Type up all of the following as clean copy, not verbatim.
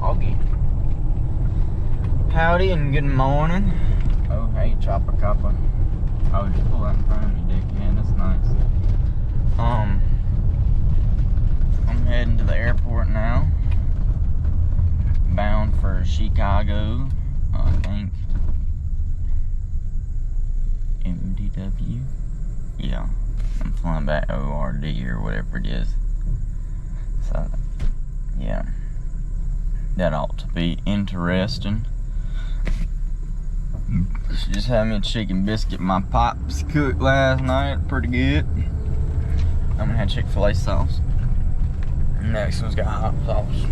foggy. Howdy and good morning. Oh, hey, Chopper Copper. Oh, just pull out in front of me, dickhead. That's nice. I'm heading to the airport now. Bound for Chicago, I think. MDW? Yeah. I'm flying back ORD or whatever it is. So, yeah. That ought to be interesting. She just had me a chicken biscuit. My pops cooked last night. Pretty good. I'm gonna have Chick-fil-A sauce. Next one's got hot sauce.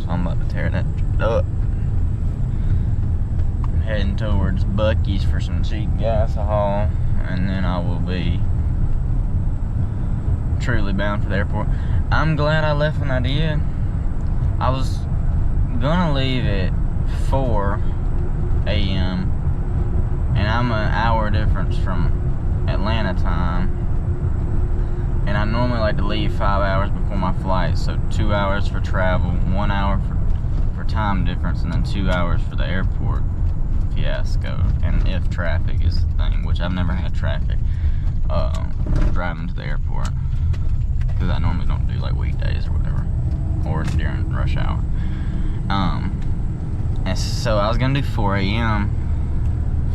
So I'm about to tear that up. I'm heading towards Buc-ee's for some cheap gas haul. And then I will be truly bound for the airport. I'm glad I left when I did. I was gonna leave at 4 a.m. and I'm an hour difference from Atlanta time. And I normally like to leave 5 hours before my flight, so 2 hours for travel, 1 hour for time difference, and then 2 hours for the airport fiasco. And if traffic is the thing, which I've never had traffic driving to the airport, because I normally don't do like weekdays or whatever, or during rush hour. And so I was gonna do 4 a.m.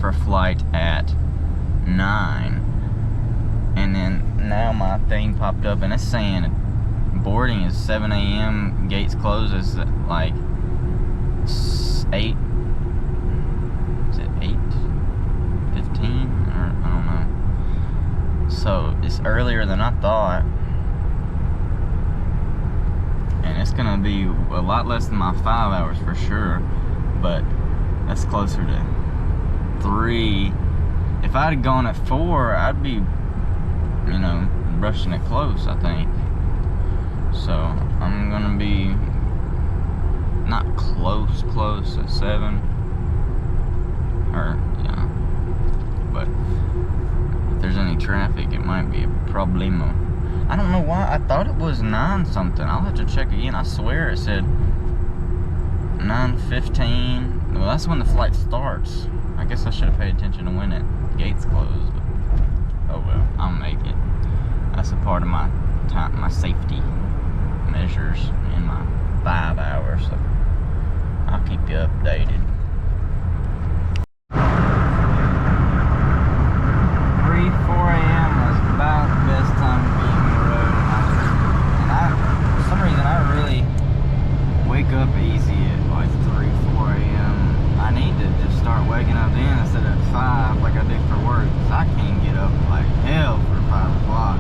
for a flight at 9, and then now my thing popped up and it's saying boarding is 7 a.m. gates closes at like 8. Is it 8:15 or I don't know. So it's earlier than I thought. And it's gonna be a lot less than my 5 hours for sure, but that's closer to 3. If I'd have gone at 4, I'd be, you know, brushing it close, I think. So I'm gonna be not close at 7, or yeah, but if there's any traffic, it might be a problemo. I don't know why. I thought it was 9 something. I'll have to check again. I swear it said 9:15. Well, that's when the flight starts. I guess I should have paid attention to when it gates close. But oh well, I'll make it. That's a part of my time, my safety measures in my 5 hours. So I'll keep you updated. 4 a.m. was about the best time to be on the road, and for some reason I really wake up easy at like 4 a.m. I need to just start waking up then instead of 5 like I do for work, because I can't get up like hell for 5 o'clock.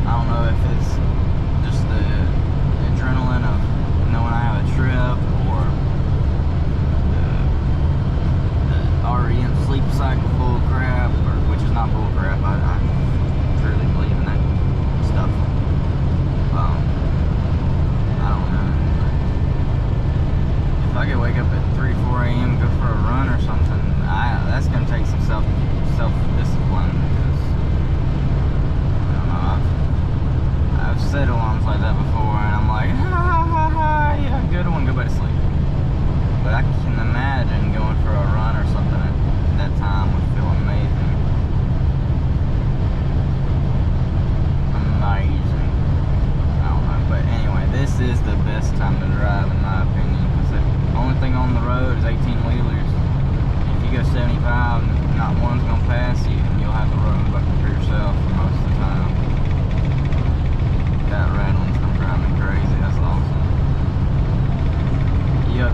I don't know if it's just the adrenaline of knowing I have a trip, or the REM sleep cycle bull crap, or which is not bull crap. I truly believe in that stuff. I don't know. If I could wake up at 4 a.m. go for a run or something, that's gonna take some self-discipline, because I don't know. I've set alarms like that before, and I'm like, yeah, good one, go back to sleep. But I can imagine going for a run or something at that time would feel amazing. Amazing. I don't know, but anyway, this is the best time to drive in my opinion, because the only thing on the road is 18-wheelers. If you go 75, not one's gonna pass you, and you'll have the road for yourself for most of the time. That rattling's gonna drive me crazy. That's awesome. Yup.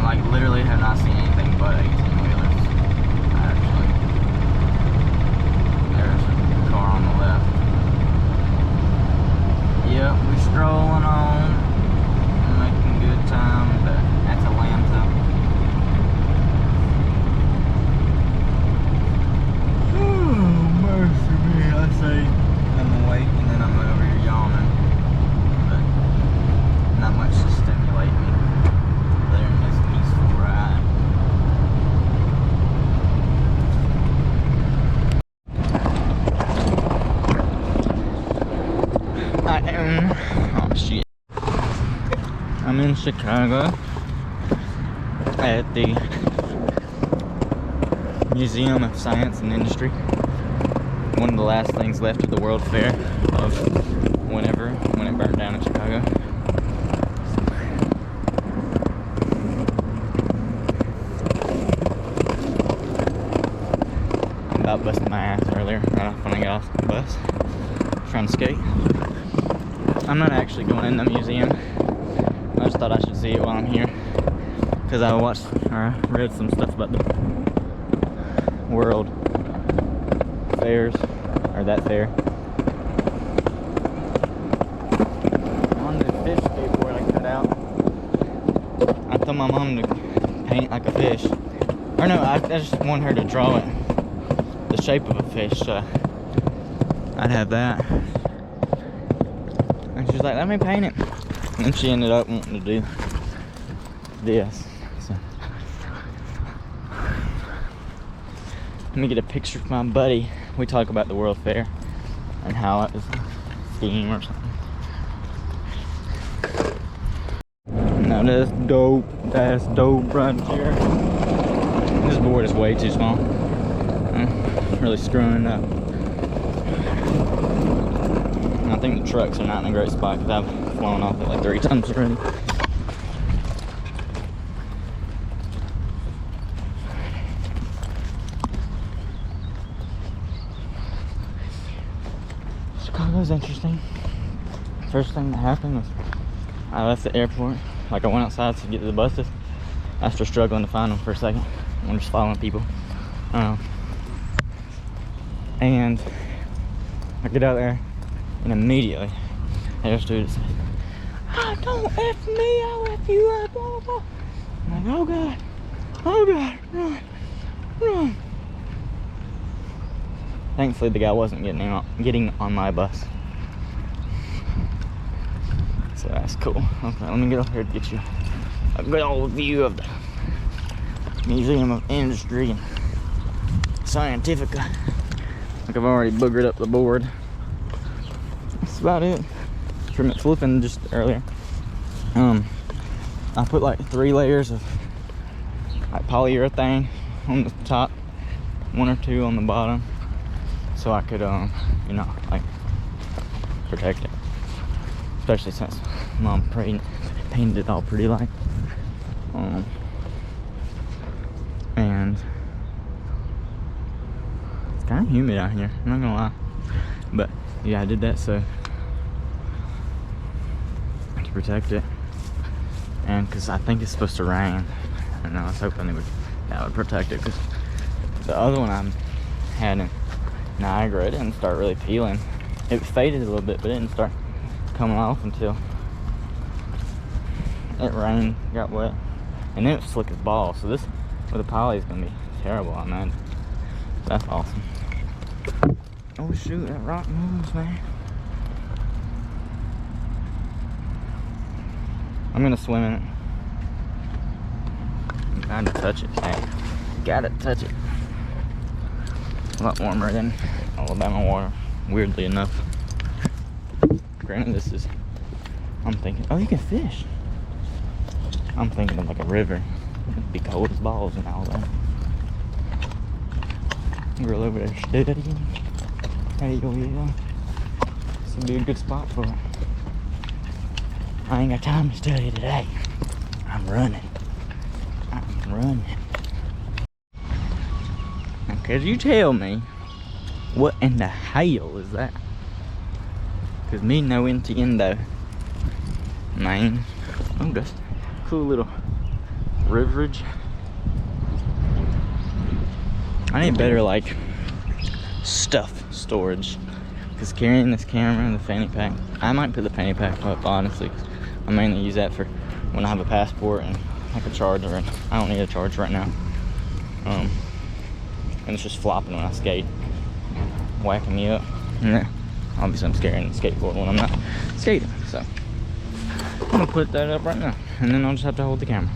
Like literally have not seen anything but 18-wheelers. Actually, there's a car on the left. Yep, we're strolling on, making good time. That's Atlanta. Oh, mercy me, I say. I'm awake and then I'm over here yawning. But not much to stimulate me. There in this peaceful ride. I am. Oh shit. I'm in Chicago at the Museum of Science and Industry. One of the last things left of the World Fair of when it burned down in Chicago. I about busted my ass earlier, right off when I got off the bus, trying to skate. I'm not actually going in the museum. I just thought I should see it while I'm here, because I watched or read some stuff about the World Fairs, or that fair. On the fish skateboard I cut out, I told my mom to paint like a fish. Or no, I just want her to draw it, the shape of a fish, so I'd have that. And she was like, let me paint it. And then she ended up wanting to do this. So let me get a picture of my buddy. We talk about the World Fair and how it was a scheme or something. Now that's dope. That's dope right here. This board is way too small. I'm really screwing it up. And I think the trucks are not in a great spot because I've flown off it like 3 times already. Chicago's interesting. First thing that happened was I left the airport. Like I went outside to get to the buses after struggling to find them for a second. I'm just following people. And I get out there and immediately there's a dude that says, oh, don't F me, I'll F you up, blah, blah, blah. I'm like, oh God, run, run. Thankfully the guy wasn't getting on my bus. So that's cool. Okay, let me get up here to get you a good old view of the Museum of Industry and Scientifica. Like I've already boogered up the board. That's about it. From it flipping just earlier. I put like 3 layers of like polyurethane on the top, 1 or 2 on the bottom, so I could you know, like protect it. Especially since Mom painted it all pretty light. And it's kind of humid out here, I'm not gonna lie. But yeah, I did that so to protect it, and because I think it's supposed to rain, and I was hoping that would protect it. Because the other one I had in Niagara, it didn't start really peeling. It faded a little bit, but it didn't start coming off until it rained, got wet, and then it was slick as balls. So this with the poly is gonna be terrible on that. That's awesome. Oh shoot, that rock moves, man. I'm gonna swim in it. Gotta touch it, man. Gotta touch it. A lot warmer than Alabama water, weirdly enough. Granted, this is, I'm thinking, oh, you can fish. I'm thinking of like a river. It'd be cold as balls in Alabama. Girl over there studying. Hey, yo, yeah. This would be a good spot for it. I ain't got time to study today. I'm running. Now, could you tell me what in the hell is that? Cause me no entiendo, man. Oh, that's cool little riverage. I need better like stuff storage. Cause carrying this camera and the fanny pack, I might put the fanny pack up honestly. Cause I mainly use that for when I have a passport and like a charger. And I don't need a charge right now. And it's just flopping when I skate, whacking me up. Yeah. Obviously I'm carrying the skateboard when I'm not skating, so I'm gonna put that up right now, and then I'll just have to hold the camera.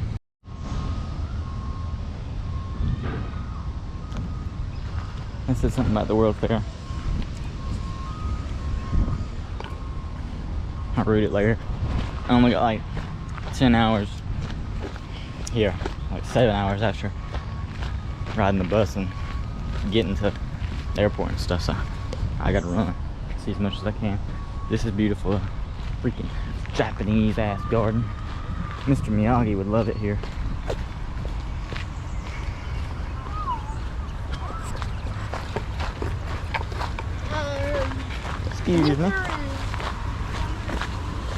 I said something about the World Fair. I'll read it later. I only got like 10 hours here, like 7 hours after riding the bus and getting to the airport and stuff, so I gotta run, see as much as I can. This is beautiful, freaking Japanese ass garden. Mr. Miyagi would love it here. Excuse me.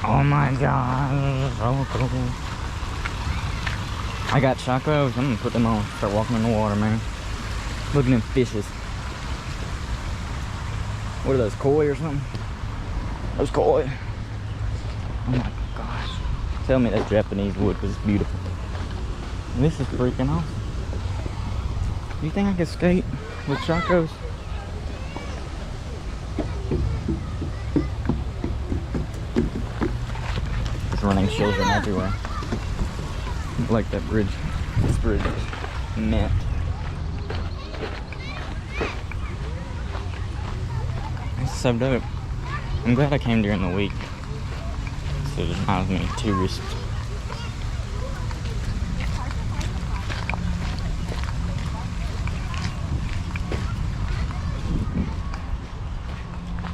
Oh my god, so cool. I got chacos. I'm gonna put them on. Start walking in the water, man. Look at them fishes. What are those, koi or something? Those koi. Oh my gosh. Tell me that's Japanese wood because it's beautiful. This is freaking awesome. Do you think I could skate with chacos? There's running children everywhere. I like that bridge. This bridge is mint. It's so dope. I'm glad I came during the week, so there's not as many tourists.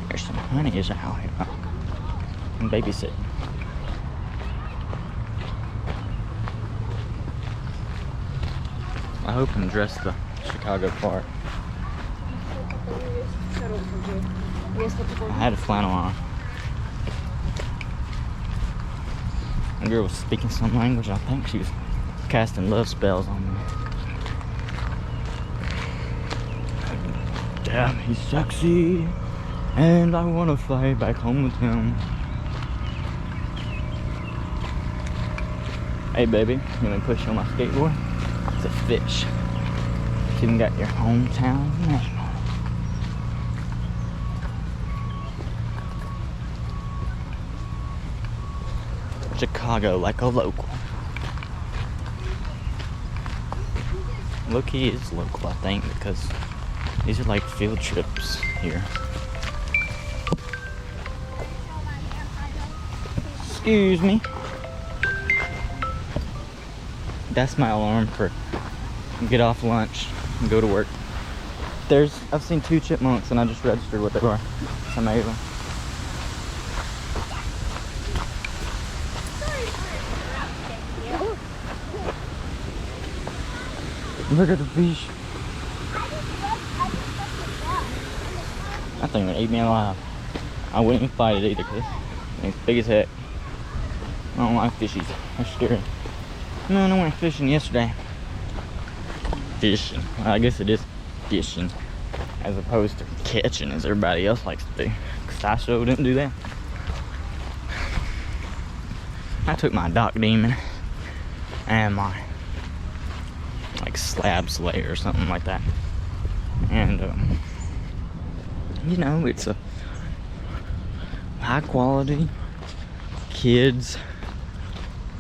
There's some honeys out here. I'm babysitting. I hope I'm dressed the Chicago part. I had a flannel on. The girl was speaking some language. I think she was casting love spells on me. Damn, he's sexy, and I want to fly back home with him. Hey baby, you want me to push you on my skateboard? It's a fish. It's even got your hometown name. Chicago like a local. Look, he is local, I think, because these are like field trips here. Excuse me. That's my alarm for get off lunch and go to work. I've seen 2 chipmunks and I just registered what they were. It's amazing. Look at the fish. That thing would eat me alive. I wouldn't even fight it either because it's big as heck. I don't like fishies. They're scary. No, I went fishing yesterday. Fishing. Well, I guess it is fishing as opposed to catching as everybody else likes to do. Because I sure didn't do that. I took my Dock Demon and my like Slab Slayer or something like that. And you know, it's a high quality kids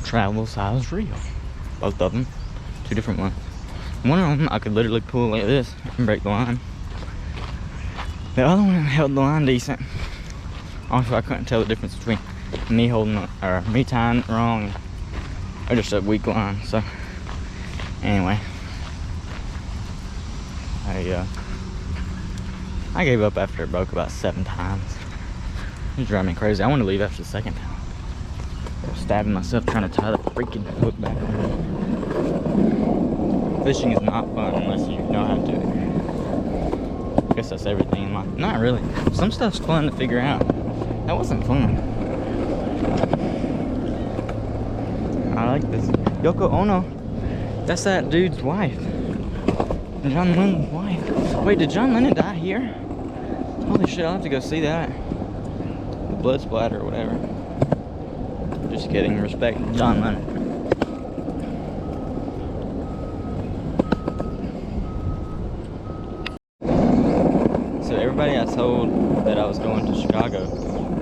travel size reel. Both of them, 2 different ones. One of them I could literally pull like this and break the line. The other one held the line decent. Also, I couldn't tell the difference between me holding it, or me tying it wrong, or just a weak line. So anyway, I gave up after it broke about 7 times. It was driving me crazy. I wanted to leave after the 2nd time. I was stabbing myself trying to tie the freaking hook back on. Fishing is not fun unless you know how to. I guess that's everything in life. Not really. Some stuff's fun to figure out. That wasn't fun. I like this. Yoko Ono. That's that dude's wife. John Lennon's wife. Wait, did John Lennon die here? Holy shit, I'll have to go see that. The blood splatter or whatever. Just kidding. Respect John Lennon. So everybody I told that I was going to Chicago,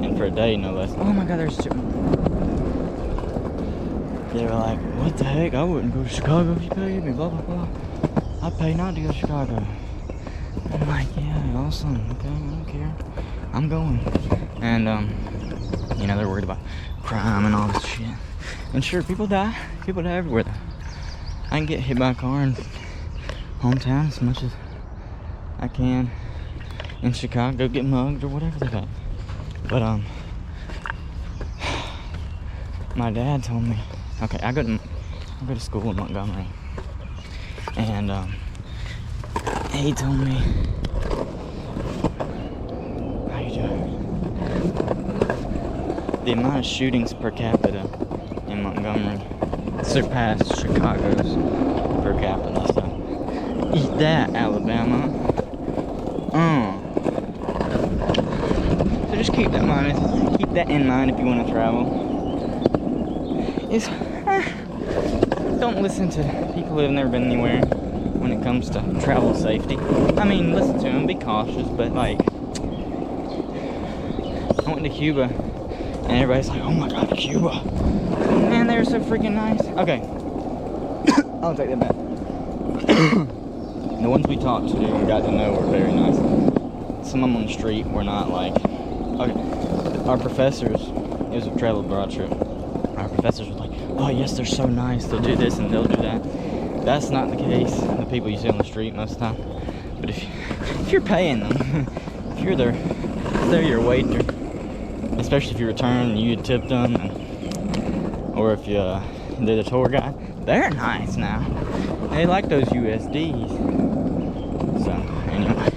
and for a day no less. Oh my god, there's two. They were like, what the heck? I wouldn't go to Chicago if you paid me, blah blah blah. I pay not to go to Chicago. I'm like, yeah, awesome. Okay, I don't care. I'm going. And you know, they're worried about crime and all this shit. And sure, people die. People die everywhere though. I can get hit by a car in hometown as much as I can in Chicago, get mugged or whatever they got. But my dad told me, okay, I go to school in Montgomery, and he told me, how you doing? The amount of shootings per capita in Montgomery surpassed Chicago's per capita. So eat that, Alabama. So just keep that in mind if you want to travel. Don't listen to people who have never been anywhere when it comes to travel safety. I mean, listen to them, be cautious, but like, I went to Cuba, and everybody's like, oh my god, Cuba. Man, they were so freaking nice. Okay, I'll take that back. The ones we talked to and got to know were very nice. Some of them on the street were not like, okay, our professors, it was a travel abroad trip. Our professors were like, oh yes, they're so nice, they'll do this and they'll do that. That's not the case, the people you see on the street most of the time. But if you're paying them, if they're your waiter, especially if you return and you tip them, or if they're the tour guide, they're nice now. They like those USDs. So, anyway.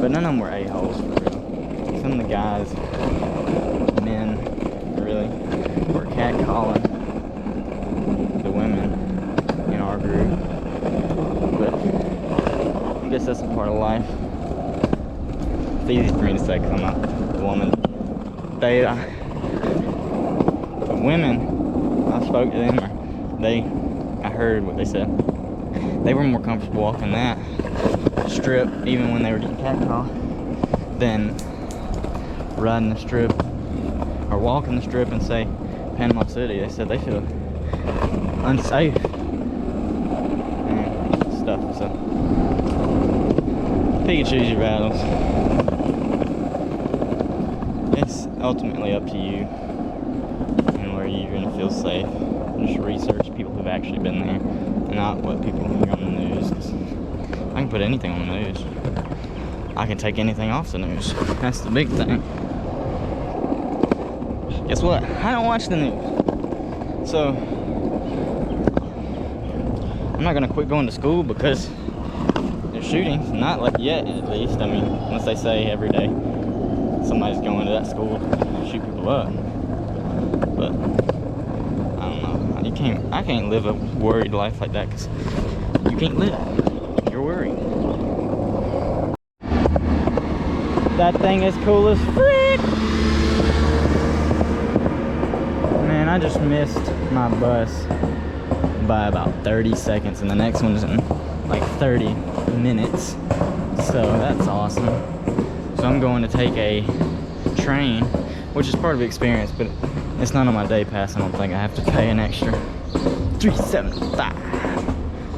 But none of them were a-holes for real. Some of the guys, men, really, were catcalling the women in our group. But I guess that's a part of life. It's easy for me to say because I'm not a woman. The women, I spoke to them, I heard what they said. They were more comfortable walking that strip, even when they were getting catcalled, than riding the strip or walking the strip in, say, Panama City. They said they feel unsafe and stuff. So pick and choose your battles. It's ultimately up to you and where you're gonna feel safe. Just research people who've actually been there, not what people hear on the news. 'Cause I can put anything on the news. I can take anything off the news. That's the big thing. Guess what? I don't watch the news. So I'm not gonna quit going to school because there's shootings. Not like yet, at least. I mean, unless they say every day somebody's going to that school to shoot people up. But I don't know. I can't live a worried life like that because you can't live. You're worried. That thing is cool as frick. Man, I just missed my bus by about 30 seconds, and the next one's in like 30 minutes. So that's awesome. So I'm going to take a train, which is part of the experience, but it's not on my day pass. I don't think I have to pay an extra $3.75.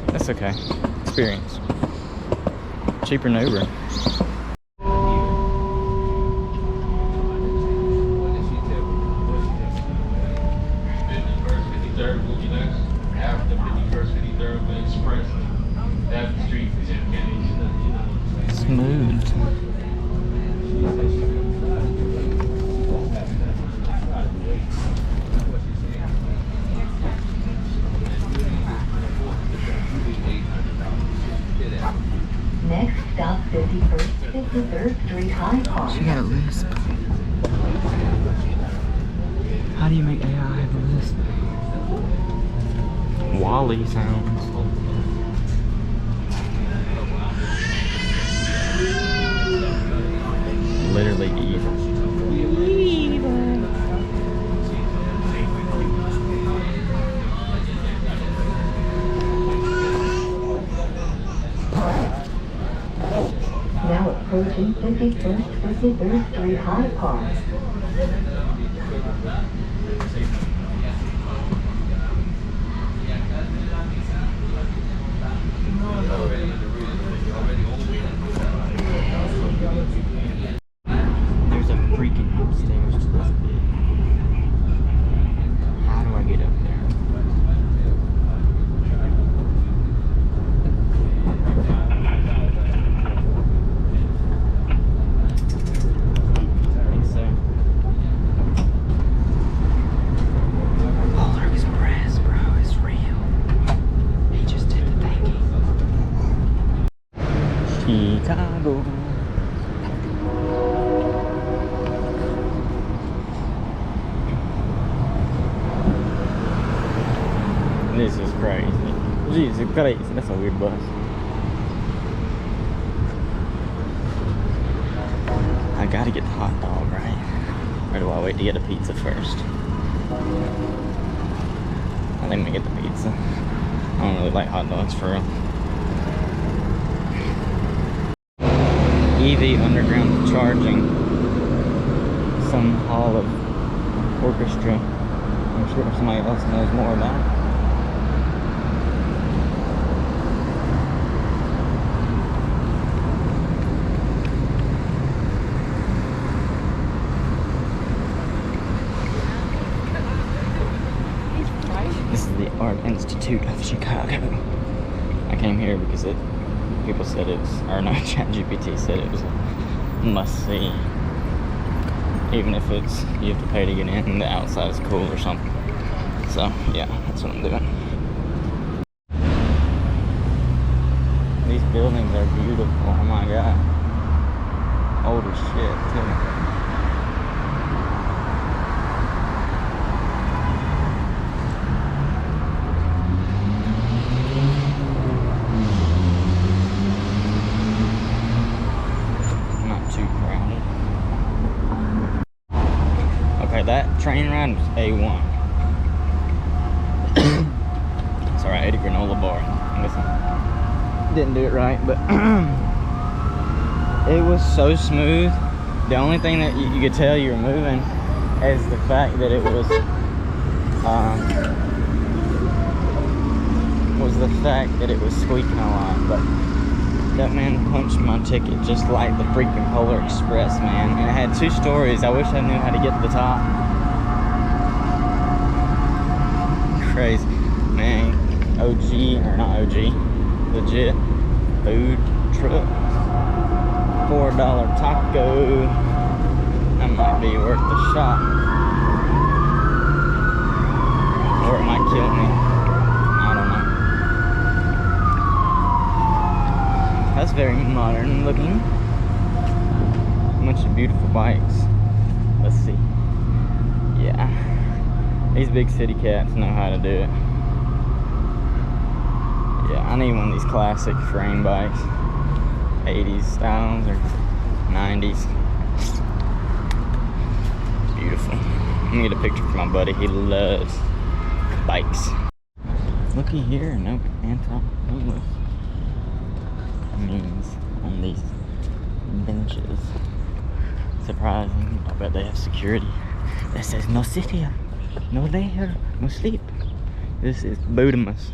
That's okay. Experience. Cheaper than Uber. Smooth. Next stop, 51st, 53rd Street, High Park. She got a lisp. How do you make AI have a lisp? Wally sounds. Literally evil. Now approaching 51st, 53rd Street, High Park. There's a freaking upstairs to this bit. I Jesus Christ, that's a weird bus. I gotta get the hot dog, right? Or do I wait to get a pizza first? I think I'm gonna get the pizza. I don't really like hot dogs for real. EV underground charging. Some hall of orchestra. I'm sure somebody else knows more about it. This is the Art Institute of Chicago. I came here because people said it's, or no, ChatGPT said it was a must-see. Even if it's, you have to pay to get in and the outside is cool or something. So, yeah, that's what I'm doing. These buildings are beautiful, oh my god. Old as shit, too. That train ride was A1. Sorry, I ate a granola bar. Listen, didn't do it right, but it was so smooth. The only thing that you could tell you were moving is the fact that it was squeaking a lot. But that man punched my ticket just like the freaking Polar Express, man. And it had 2 stories. I wish I knew how to get to the top. Crazy. Man, OG, or not OG, legit food truck. $4 taco. That might be worth the shot. Or it might kill me. I don't know. That's very modern looking. A bunch of beautiful bikes. Let's see. Yeah. These big city cats know how to do it. Yeah, I need one of these classic frame bikes. 80s styles or 90s. Beautiful. I'm gonna get a picture for my buddy. He loves bikes. Looky here, no anti-homeless means on these benches. Surprising. I bet they have security that says no sit here, no lay here, no sleep. This is Budamus.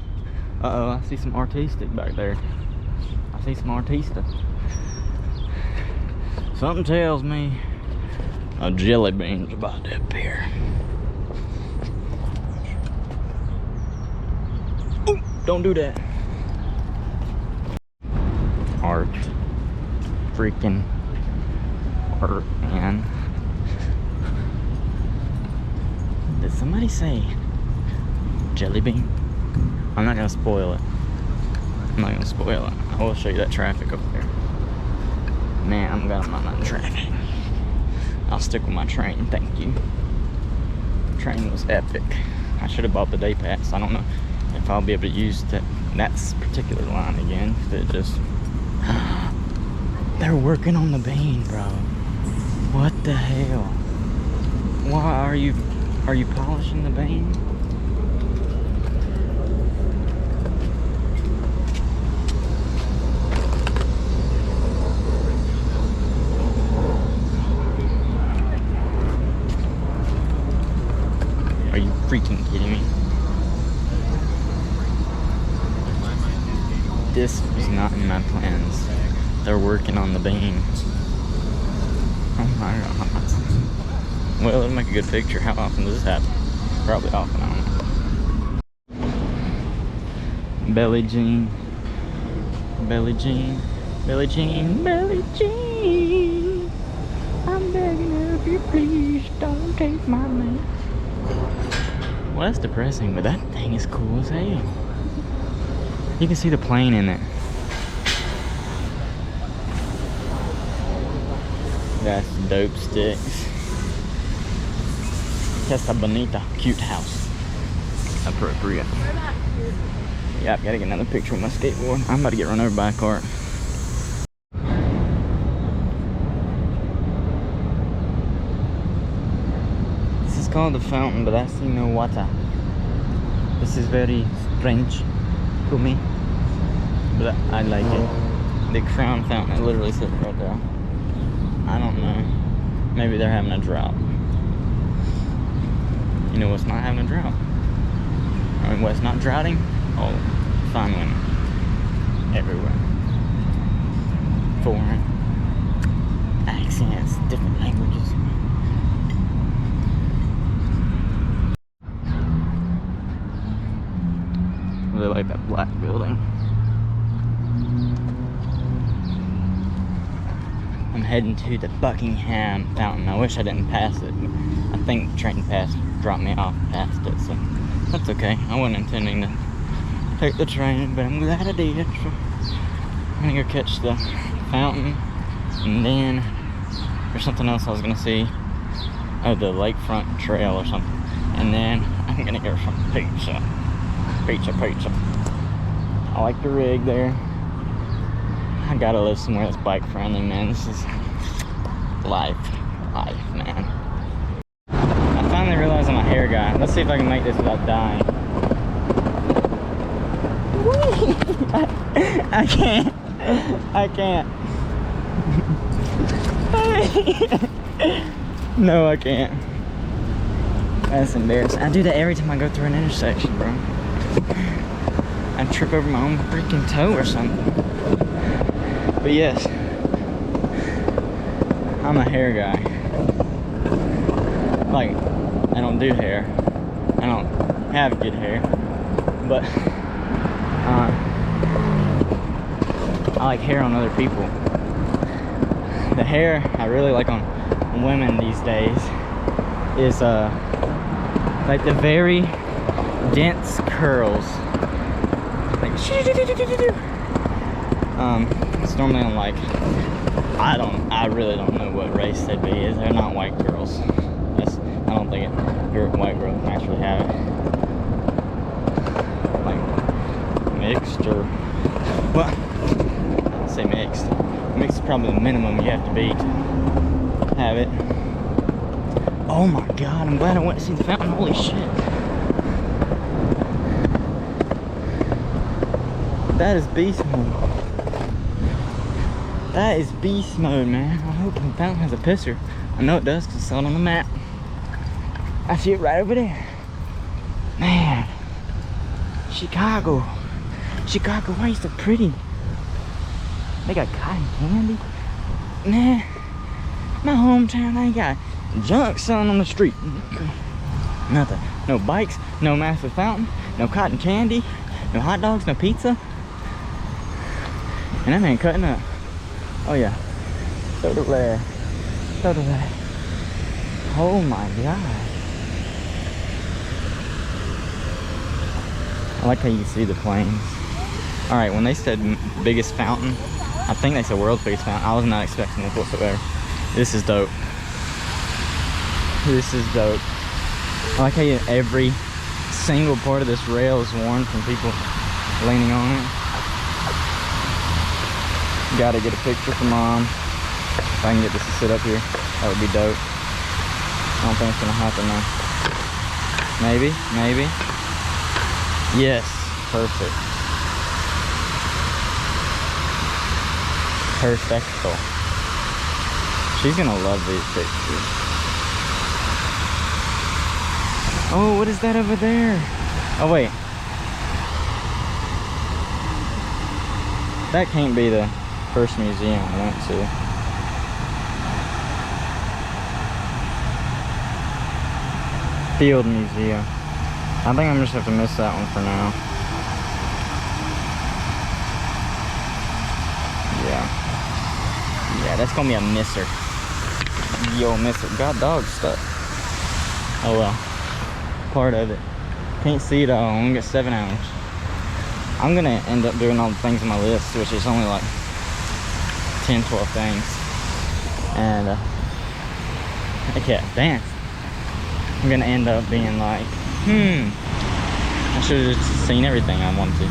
Uh-oh, I see some artistic back there. I see some artista. Something tells me a jelly bean's about to appear. Ooh, don't do that. Art. Freaking art, man. Did somebody say jelly bean? I'm not gonna spoil it. I'm not gonna spoil it. I will show you that traffic over there. Man, I'm not in traffic. I'll stick with my train, thank you. Train was epic. I should have bought the day pass. I don't know if I'll be able to use that particular line again. It just they're working on the bean, bro. What the hell? Why are you polishing the bean? Are you freaking kidding me? This was not in my plans. They're working on the bean. Oh my god. Well, it'll make a good picture. How often does this happen? Probably often, I don't know. Belly Jean. Belly Jean. Belly Jean. Belly Jean. I'm begging you, if you please don't take my man. Well, that's depressing, but that thing is cool as hell. You can see the plane in it. That's dope sticks. Casa Bonita, cute house. Appropriate. Yep, gotta get another picture with my skateboard. I'm about to get run over by a cart. This is called the fountain, but I see no water. This is very strange to me, but I like it. The Crown Fountain, it literally sits right there. I don't know. Maybe they're having a drought. You know what's not having a drought? I mean, what's not droughting? Oh, fine women. Everywhere. Foreign accents, different languages. I really like that black building. I'm heading to the Buckingham Fountain. I wish I didn't pass it, but I think the train dropped me off past it, so that's okay. I wasn't intending to take the train, but I'm glad I did. So I'm gonna go catch the fountain, and then there's something else I was gonna see. Oh, the lakefront trail or something. And then I'm gonna get some pizza. Pizza. I like the rig there. I gotta live somewhere that's bike friendly, man. This is life, man. I finally realized I'm a hair guy. Let's see if I can make this without dying. I can't. No, I can't. That's embarrassing. I do that every time I go through an intersection, bro. I trip over my own freaking toe or something. But yes, I'm a hair guy. Like, I don't do hair. I don't have good hair. But I like hair on other people. The hair I really like on women these days is like the very dense curls. Like it's normally on like I really don't know what race they'd be. They're not white girls. I don't think white girls can actually have it. Like mixed or well, I don't say mixed. Mixed is probably the minimum you have to be to have it. Oh my god, I'm glad I went to see the fountain. Holy shit. That is beast mode. That is beast mode, man. I hope the fountain has a pisser. I know it does because I saw it on the map. I see it right over there. Man. Chicago. Chicago, why are you so pretty? They got cotton candy. Man. My hometown ain't got junk selling on the street. Nothing. No bikes, no massive fountain, no cotton candy, no hot dogs, no pizza. And that man cutting up. Oh yeah. Totally. Oh my god. I like how you can see the planes. Alright, when they said biggest fountain, I think they said world's biggest fountain. I was not expecting this whatsoever. This is dope. This is dope. I like how every single part of this rail is worn from people leaning on it. Gotta get a picture for mom. If I can get this to sit up here, that would be dope. I don't think it's gonna happen though. Maybe. Yes, perfect. Perfecto. She's gonna love these pictures. Oh, what is that over there? Oh wait. That can't be the first museum I went to. Field Museum. I think I'm just have to miss that one for now. Yeah, that's gonna be a misser. Yo, misser. God, dog stuck. Oh well. Part of it. Can't see it all. I'm gonna get 7 hours. I'm gonna end up doing all the things on my list, which is only like 10, 12 things. And I can't dance. I'm gonna end up being like, I should have just seen everything I wanted to.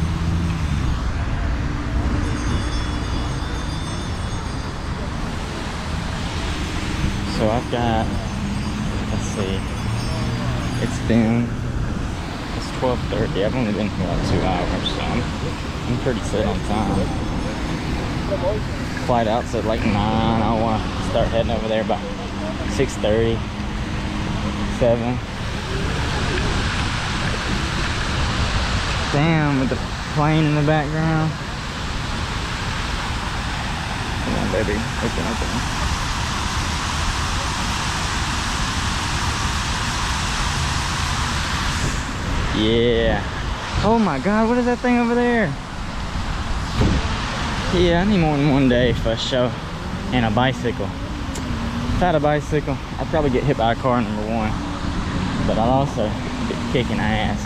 So I've got, let's see, it's 12:30. I've only been here like 2 hours, so I'm pretty set on time. Flight out's at like 9. I want to start heading over there by 6:30, 7. Damn, with the plane in the background. Come on, baby. Open. Yeah. Oh my God, what is that thing over there? Yeah, I need more than one day for a show and a bicycle. If I had a bicycle, I'd probably get hit by a car, number one. But I'd also be kicking ass.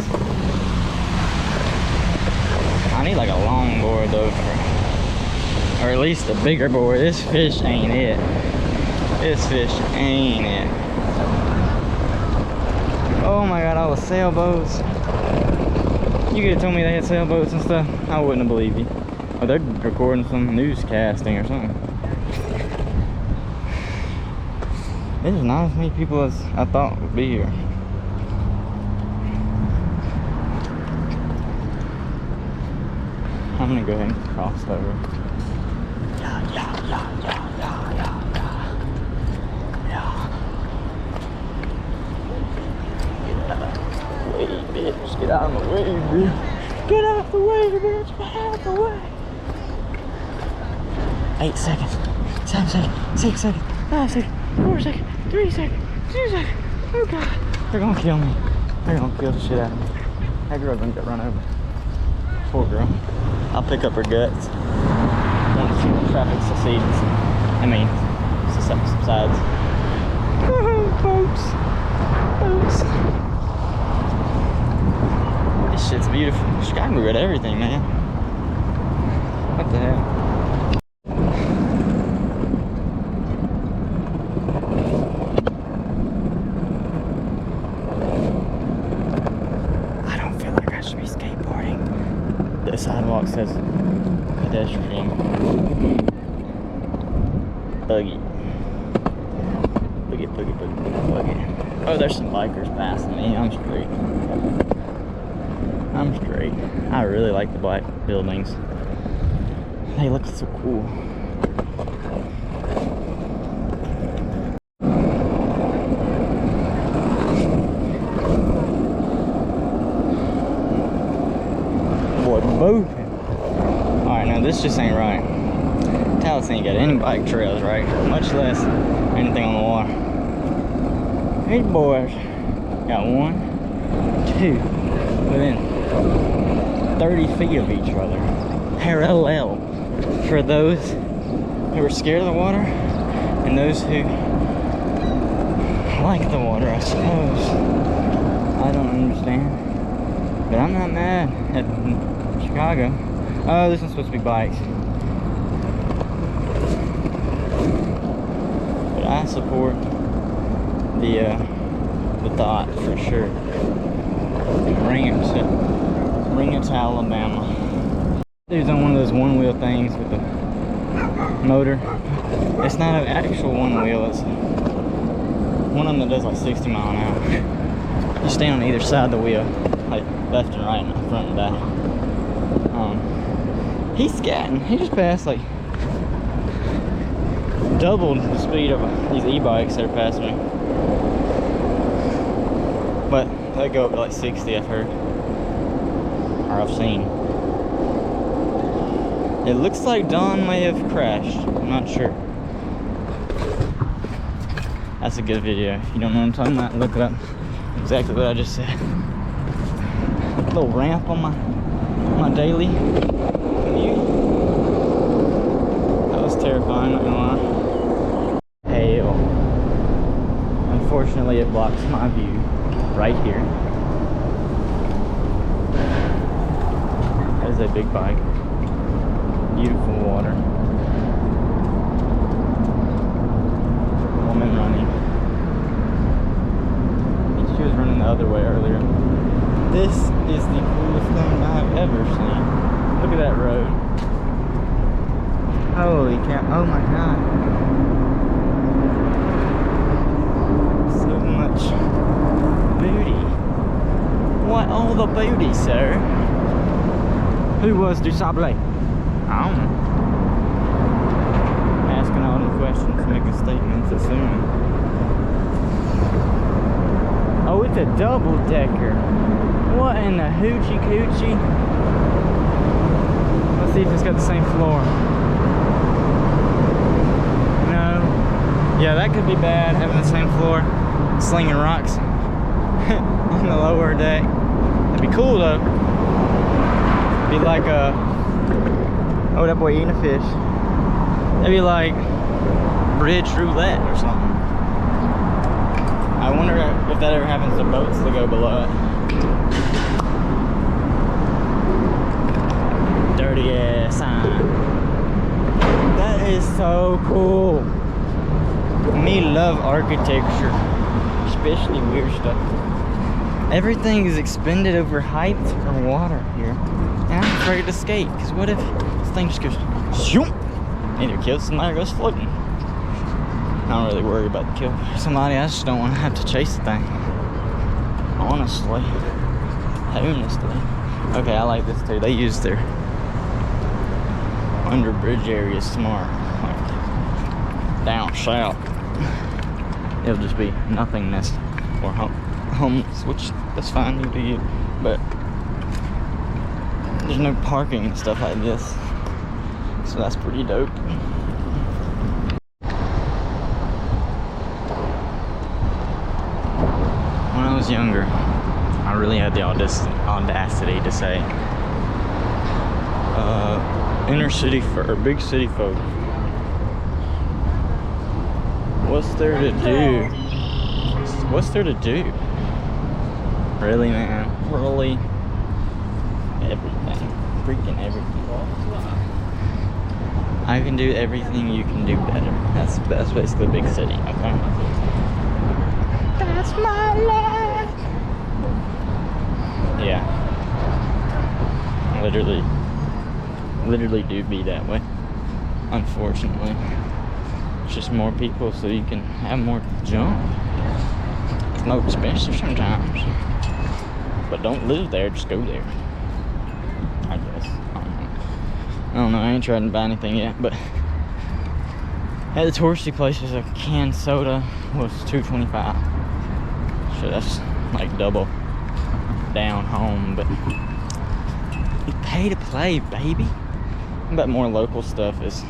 I need like a long board though, or at least a bigger board. This fish ain't it. This fish ain't it. Oh my God, all the sailboats. You could have told me they had sailboats and stuff. I wouldn't have believed you. Oh, they're recording some newscasting or something. There's not as many people as I thought would be here. I'm gonna go ahead and cross over. Yeah. Get out of the way, bitch. Get out of the way, bitch. Get out of the way. 8 seconds. 7 seconds. 6 seconds. 5 seconds. 4 seconds. 3 seconds. 2 seconds. Oh God. They're gonna kill me. They're gonna kill the shit out of me. That girl gonna get run over. Poor girl. I'll pick up her guts once the traffic subsides. Subsides. Boats. This shit's beautiful. Chicago got everything, man. What the hell? I don't feel like I should be skateboarding. The sidewalk says pedestrian. Buggy. Buggy. Oh, there's some bikers passing me. I'm straight. I really like the black buildings. They look so cool. Boy, moving. Alright, now this just ain't right. Tallahassee ain't got any bike trails, right? Much less anything on the water. These boys got 1, 2, within 30 feet of each other. Parallel. For those who are scared of the water and those who like the water, I suppose. I don't understand. But I'm not mad at Chicago. Oh, this one's supposed to be bikes. But I support the thought for sure. Bring it to Alabama. Dude's on one of those one-wheel things with the motor. It's not an actual one wheel. It's one of them that does like 60 miles an hour. You stand on either side of the wheel, like left and right, and front and back. He's scatting. He just passed like doubled the speed of these e-bikes that are passing me. But they go up to like 60, I've heard, or I've seen. It looks like Don may have crashed. I'm not sure. That's a good video. If you don't know what I'm talking about, look it up. Exactly what I just said. A little ramp on my daily commute. That was terrifying, not gonna lie. Hail. Unfortunately, it blocks my view right here. That is a big bike. Beautiful water. Woman running. She was running the other way earlier. This is the coolest thing I've ever seen. Look at that road. Holy cow. Oh my God. much booty. What all the booty, sir? Who was Du Sable? I don't know. Asking all them questions, making statements, assuming. Oh, it's a double decker. What in the hoochie coochie? Let's see if it's got the same floor. No. Yeah, that could be bad, having the same floor, slinging rocks on the lower deck. It'd be cool though. It'd be like a, oh, that boy eating a fish. It'd be like bridge roulette or something. I wonder if that ever happens to boats that go below it. Dirty ass sign. That is so cool. Me love architecture, especially weird stuff. Everything is expended over height or water here. And I'm afraid to skate, because what if this thing just goes zoom, either kills somebody or goes floating? I don't really worry about the kill somebody. I just don't want to have to chase the thing. Honestly. Okay, I like this too. They use their under bridge areas smart. Like down south, it'll just be nothingness or homeless, which that's fine, you do you. But there's no parking and stuff like this, so that's pretty dope. When I was younger, I really had the audacity to say, inner city or big city folk, what's there to do? What's there to do? Really, man? Really? Everything. Freaking everything. I can do everything you can do better. That's basically big city, okay? That's my life. Yeah. Literally do be that way. Unfortunately. It's just more people so you can have more junk. It's more expensive sometimes. But don't live there, just go there. I guess. I don't know, I ain't tried to buy anything yet, but at the touristy places a canned soda was $2.25. So that's like double down home, but you pay to play, baby. I bet more local stuff is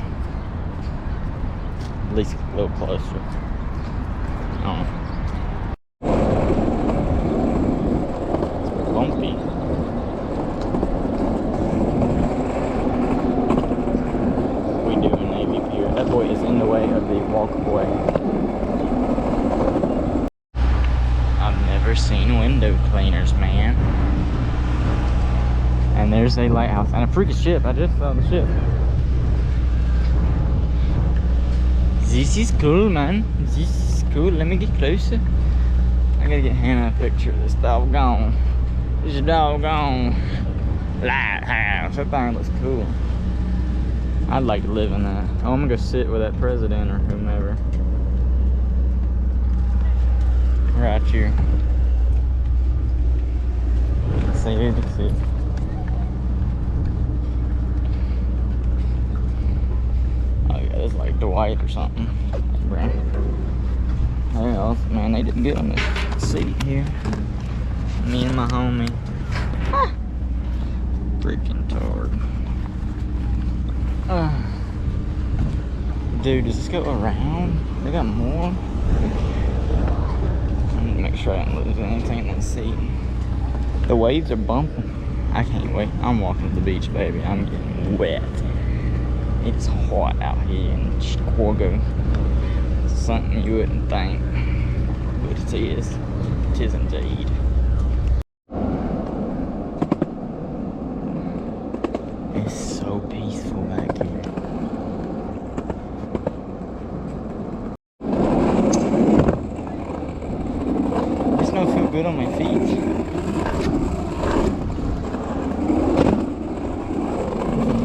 at least a little closer. I don't know. It's bumpy. We do a Navy Pier. That boy is in the way of the walkway. I've never seen window cleaners, man. And there's a lighthouse and a freaking ship. I just saw the ship. This is cool, man. This is cool. Let me get closer. I gotta get Hannah a picture of this doggone lighthouse. That thing looks cool. I'd like to live in that. Oh, I'm gonna go sit with that president or whomever. Right here. Let's see, let's see. It's like Dwight or something. There else, man, they did good on this seat here. Me and my homie. Ah, freaking tard. Dude, does this go around? They got more? I need to make sure I don't lose anything in that seat. The waves are bumping. I can't wait. I'm walking to the beach, baby. I'm getting wet. It's hot out here in Chicago. Something you wouldn't think, but it is. It is indeed. It's so peaceful back here. This don't feel good on my feet.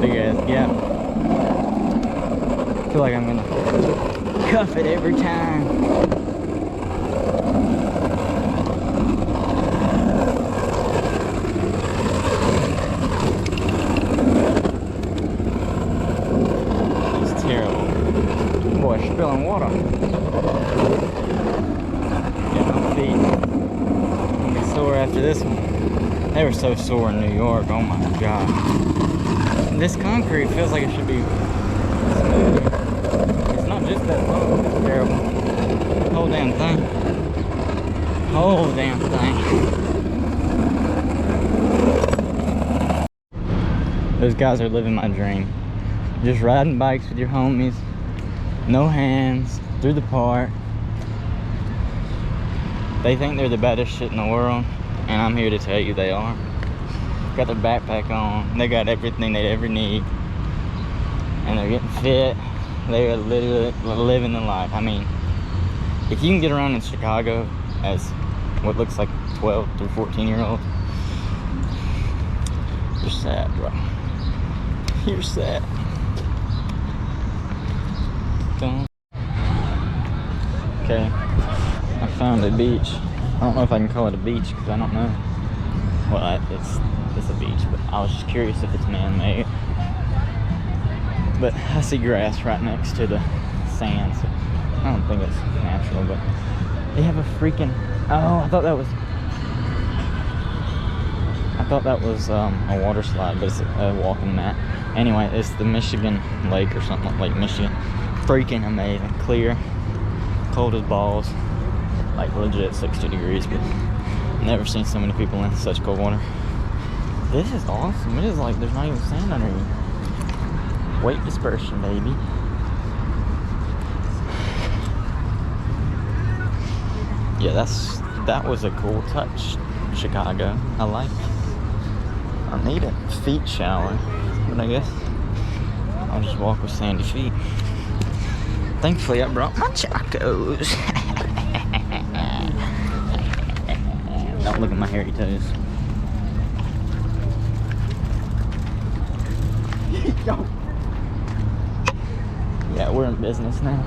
Big ass gap. I feel like I'm gonna cuff it every time. They were so sore in New York. Oh my god. This concrete feels like it should be smooth. It's not just that low. It's terrible. Whole damn thing. Whole damn thing. Those guys are living my dream. Just riding bikes with your homies. No hands. Through the park. They think they're the baddest shit in the world. And I'm here to tell you they are. Got their backpack on. They got everything they ever need. And they're getting fit. They are literally living the life. I mean, if you can get around in Chicago as what looks like 12 through 14-year-olds, you're sad, bro. You're sad. Okay, I found a beach. I don't know if I can call it a beach because I don't know. Well, it's a beach, but I was just curious if it's man-made. But I see grass right next to the sand, so I don't think it's natural. But they have a freaking I thought that was a water slide, but it's a walking mat. Anyway, it's the Michigan Lake or something like Lake Michigan. Freaking amazing, clear, cold as balls, like legit 60 degrees. But never seen so many people in such cold water. This is awesome. It is like there's not even sand underneath. Weight dispersion, baby. Yeah, that was a cool touch, Chicago. I like it. I need a feet shower, but I guess I'll just walk with sandy feet. Thankfully, I brought my Chacos. Don't look at my hairy toes. Yeah, we're in business now.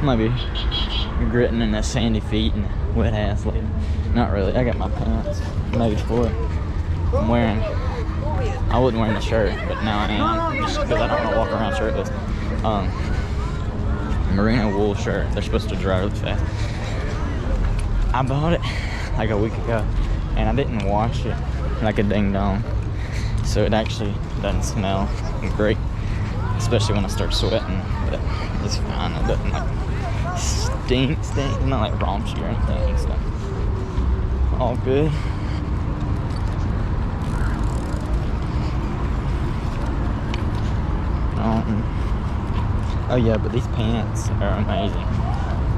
Might be gritting in that sandy feet and wet ass later. Not really. I got my pants made for it. I wasn't wearing the shirt, but now I am, just because I don't want to walk around shirtless. Merino wool shirt. They're supposed to dry really fast. I bought it like a week ago, and I didn't wash it like a ding dong, so it actually doesn't smell great, especially when I start sweating. But it's fine. It doesn't like stink. It's not like raunchy or anything. So all good. Oh yeah, but these pants are amazing.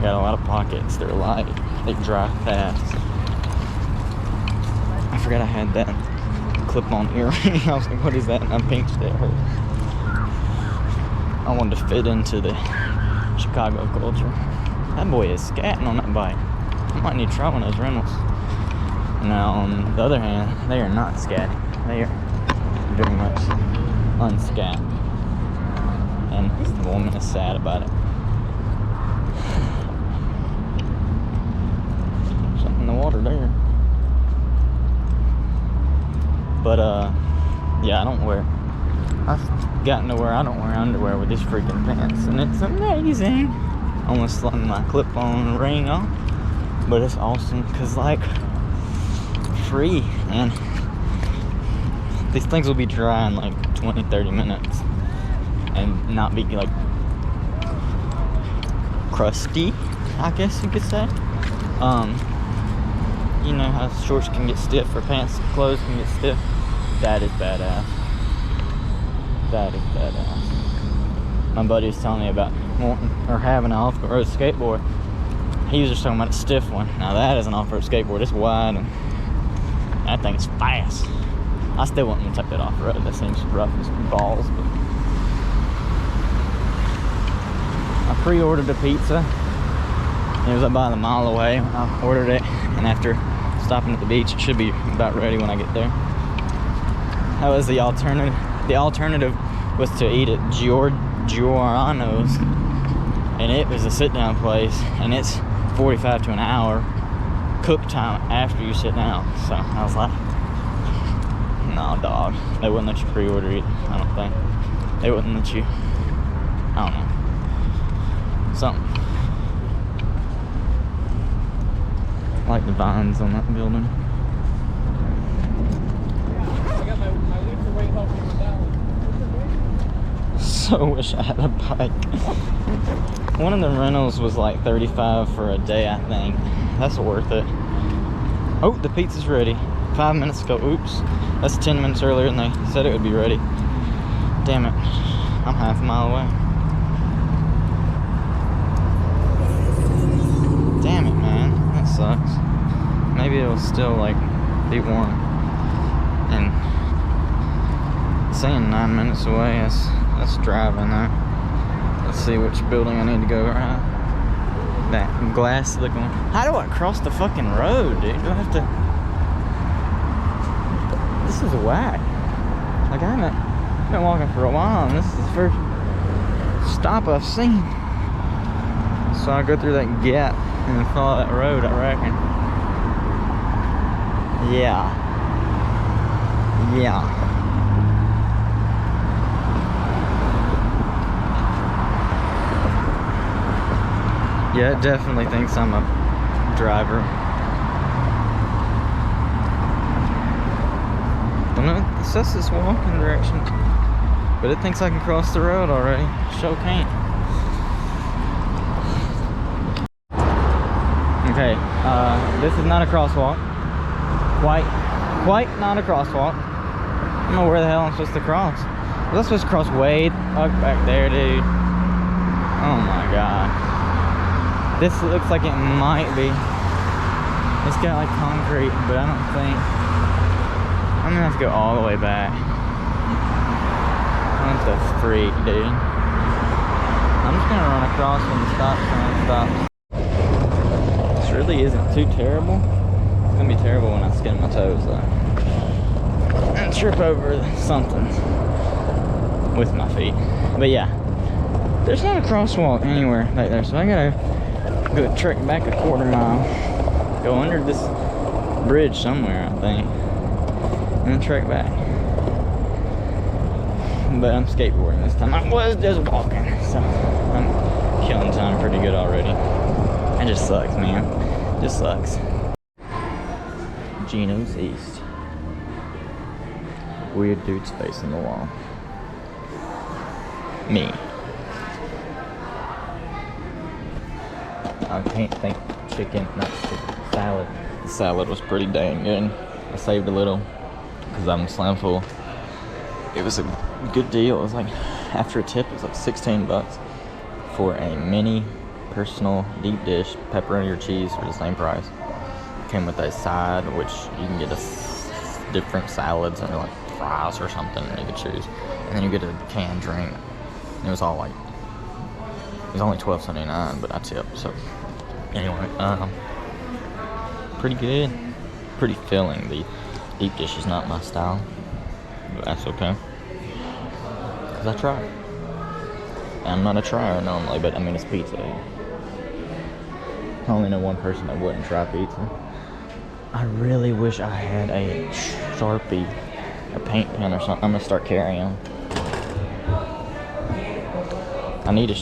Got a lot of pockets. They're light. They dry fast. I forgot I had that clip-on earring. I was like, what is that? And I pinched it. I wanted to fit into the Chicago culture. That boy is scatting on that bike. I might need to try one of those rentals. Now, on the other hand, they are not scatting. They are very much unscat. And the woman is sad about it. Something in the water there. But yeah, I've gotten to where I don't wear underwear with these freaking pants, and it's amazing. Almost slung my clip-on ring on, but it's awesome because like free, and these things will be dry in like 20-30 minutes and not be like crusty, I guess you could say. You know how shorts can get stiff or clothes can get stiff? That is badass. That is badass. My buddy was telling me about wanting or having an off-road skateboard. He was just talking about a stiff one. Now that is an off-road skateboard. It's wide and that thing's fast. I still want to take that off-road. That seems rough as balls. But I pre-ordered a pizza. It was about a mile away when I ordered it, and after stopping at the beach, it should be about ready when I get there. That was the alternative. The alternative was to eat at Giordano's, and it was a sit-down place, and it's 45 to an hour cook time after you sit down. So I was like, no, dog. They wouldn't let you pre-order it, I don't think. They wouldn't let you, I don't know. Something. I like the vines on that building. I got my winter weight helping me down. So wish I had a bike. One of the rentals was like $35 for a day, I think. That's worth it. Oh, the pizza's ready. 5 minutes ago. Oops. That's 10 minutes earlier than they said it would be ready. Damn it. I'm half a mile away. Damn it, man. That sucks. Maybe it'll still like be warm. And saying 9 minutes away, that's driving though. Let's see which building I need to go around. That glass looking one. How do I cross the fucking road, dude? Do I have to? This is whack. Like I haven't been walking for a while and this is the first stop I've seen. So I go through that gap and then follow that road, I reckon. Yeah. Yeah. Yeah, it definitely thinks I'm a driver. Well, no, it says it's walking directions, but it thinks I can cross the road already. Sure can't. Okay, this is not a crosswalk. Quite not a crosswalk. I don't know where the hell I'm supposed to cross. Was I supposed to cross way up back there, dude? Oh my god. This looks like it might be. It's got like concrete, but I don't think. I'm gonna have to go all the way back. What the freak, dude? I'm just gonna run across when the stop sign stops. This really isn't too terrible. It's gonna be terrible when I skin my toes though. And trip over something with my feet. But yeah, there's not a crosswalk anywhere back there, so I gotta go trek back a quarter mile, go under this bridge somewhere, I think, and then trek back. But I'm skateboarding this time. I was just walking, so I'm killing time pretty good already. It just sucks, man. It just sucks. Geno's East. Weird dude's facing the wall. Me. I can't think chicken, not chicken, salad. The salad was pretty dang good. I saved a little because I'm slam full. It was a good deal. It was like, after a tip, it was like $16 for a mini personal deep dish, pepperoni or cheese for the same price. Came with a side, which you can get different salads and like fries or something you could choose. And then you get a canned drink. And it was all like, it was only $12.79, but I tipped, so. Anyway, pretty good, pretty filling. The deep dish is not my style, but that's okay, because I try. I'm not a trier normally, but I mean, it's pizza. I only know one person that wouldn't try pizza. I really wish I had a Sharpie, a paint pen or something. I'm gonna start carrying them. I need to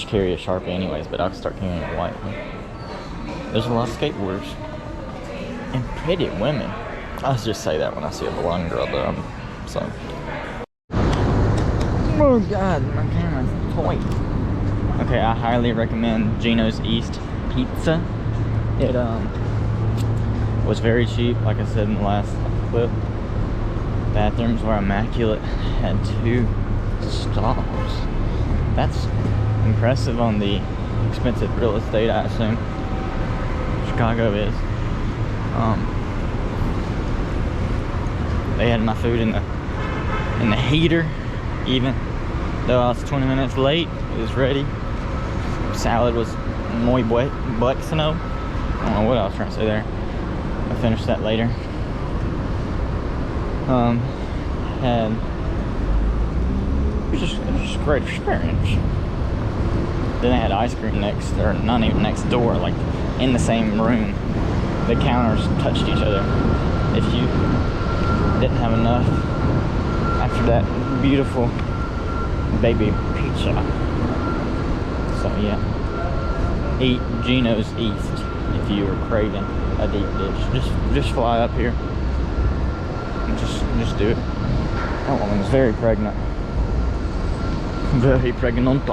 carry a Sharpie anyways, but I'll start carrying a white one. There's a lot of skateboarders and pretty women. I'll just say that when I see a blonde girl though. So. Oh god, my camera's toy. Okay, I highly recommend Geno's East Pizza. It was very cheap, like I said in the last clip. Bathrooms were immaculate. Had 2 stalls. That's impressive on the expensive real estate, I assume. Chicago is. They had my food in the heater, even though I was 20 minutes late. It was ready. Salad was muy bueno. I don't know what I was trying to say there. I'll finish that later. Had it was just a great experience. Then they had ice cream next, or not even next door, like in the same room. The counters touched each other. If you didn't have enough after that beautiful baby pizza. So yeah, eat Geno's East if you are craving a deep dish. Just fly up here. just do it. That woman is very pregnant. Very pregnant.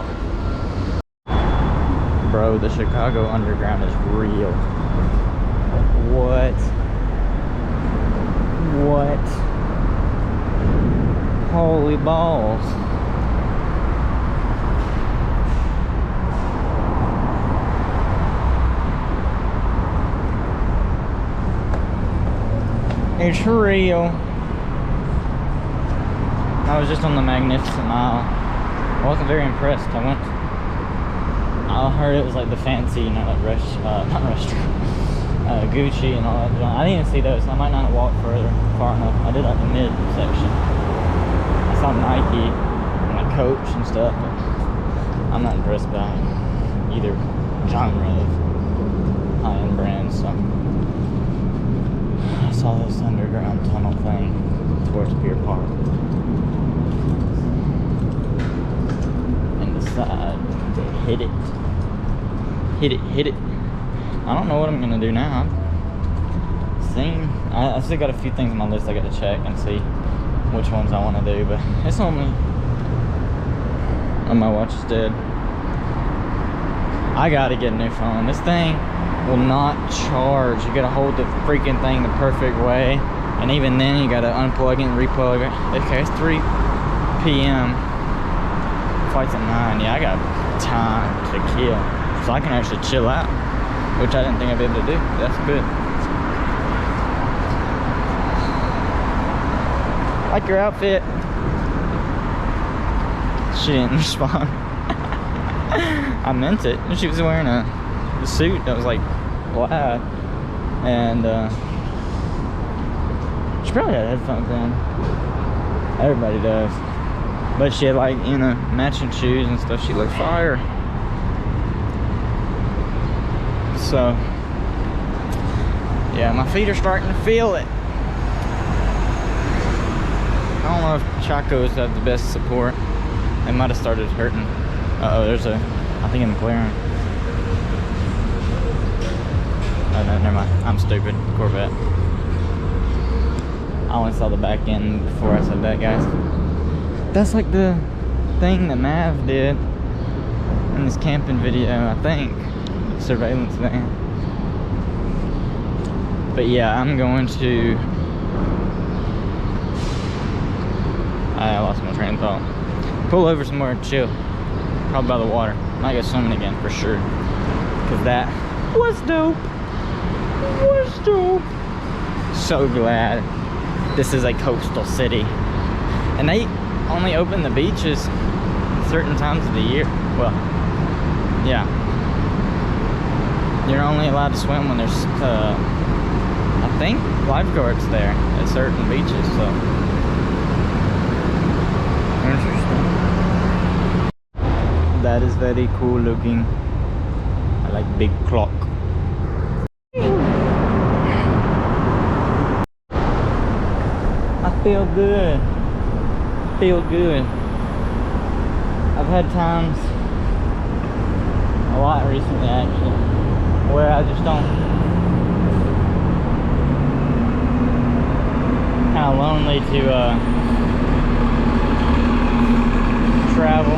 Bro, the Chicago Underground is real. What? What? Holy balls. It's real. I was just on the Magnificent Mile. I wasn't very impressed. I heard it was like the fancy, you know, like not restaurant, Gucci and all that junk. I didn't even see those. So I might not have walked far enough. I did like the mid section. I saw Nike and like Coach and stuff, but I'm not impressed by either genre of high-end brands. So I saw this underground tunnel thing towards Pier Park. And decided to hit it. Hit it. I don't know what I'm gonna do now. I still got a few things on my list I got to check and see which ones I want to do, but it's only... Oh, my watch is dead. I gotta get a new phone. This thing will not charge. You gotta hold the freaking thing the perfect way, and even then you gotta unplug it and replug it. Okay, it's 3 p.m. Flight's at 9. Yeah, I got time to kill, so I can actually chill out, which I didn't think I'd be able to do. That's good. Like your outfit. She didn't respond. I meant it. She was wearing a suit that was like black, and she probably had headphones in. Everybody does. But she had like, you know, matching shoes and stuff. She looked fire. So yeah, my feet are starting to feel it. I don't know if Chacos have the best support. They might have started hurting. Uh-oh, there's a, I think a McLaren. Oh no, never mind. I'm stupid. Corvette. I only saw the back end before I said that, guys. That's like the thing that Mav did in this camping video, I think. Surveillance van. But yeah, I'm going to... I lost my train of thought. Pull over somewhere and chill. Probably by the water. Might go swimming again for sure. Cause that was dope. So glad this is a coastal city. And they only open the beaches certain times of the year. Well, yeah. You're only allowed to swim when there's, I think, lifeguards there at certain beaches, so. Interesting. That is very cool looking. I like big clock. I feel good. I've had times, a lot recently actually, where I just don't, kind of lonely to travel.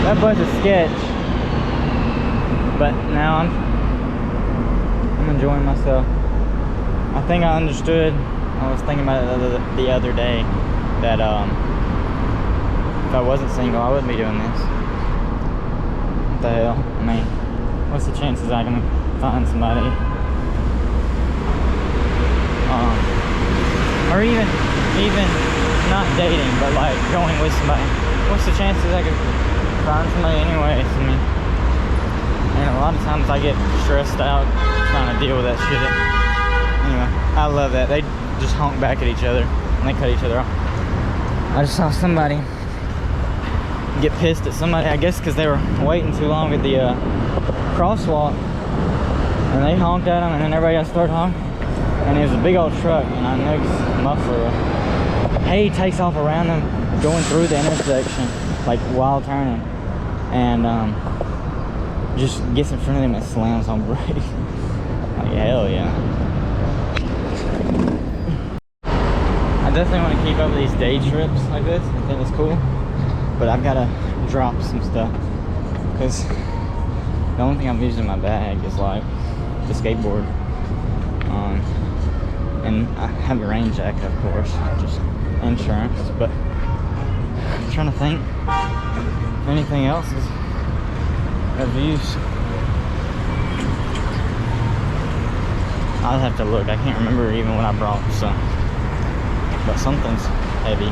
That bus is sketch, but now I'm enjoying myself. I think I understood. I was thinking about it the other day that if I wasn't single, I wouldn't be doing this. What the hell? I mean, what's the chances I can find somebody? Or even not dating, but like going with somebody. What's the chances I could find somebody anyways? I mean, and a lot of times I get stressed out trying to deal with that shit. Anyway, I love that. They just honk back at each other and they cut each other off. I just saw somebody get pissed at somebody, I guess because they were waiting too long at the crosswalk, and they honked at them, and then everybody got started honking, and it was a big old truck, and I know it's muffler. Hey, he takes off around them, going through the intersection, like while turning, and just gets in front of them and slams on brakes. Like hell yeah. definitely want to keep up with these day trips like this. I think it's cool. But I've got to drop some stuff. Because the only thing I'm using in my bag is like the skateboard. And I have a rain jacket, of course. Just insurance. But I'm trying to think if anything else is of use. I'll have to look. I can't remember even what I brought, so. But something's heavy.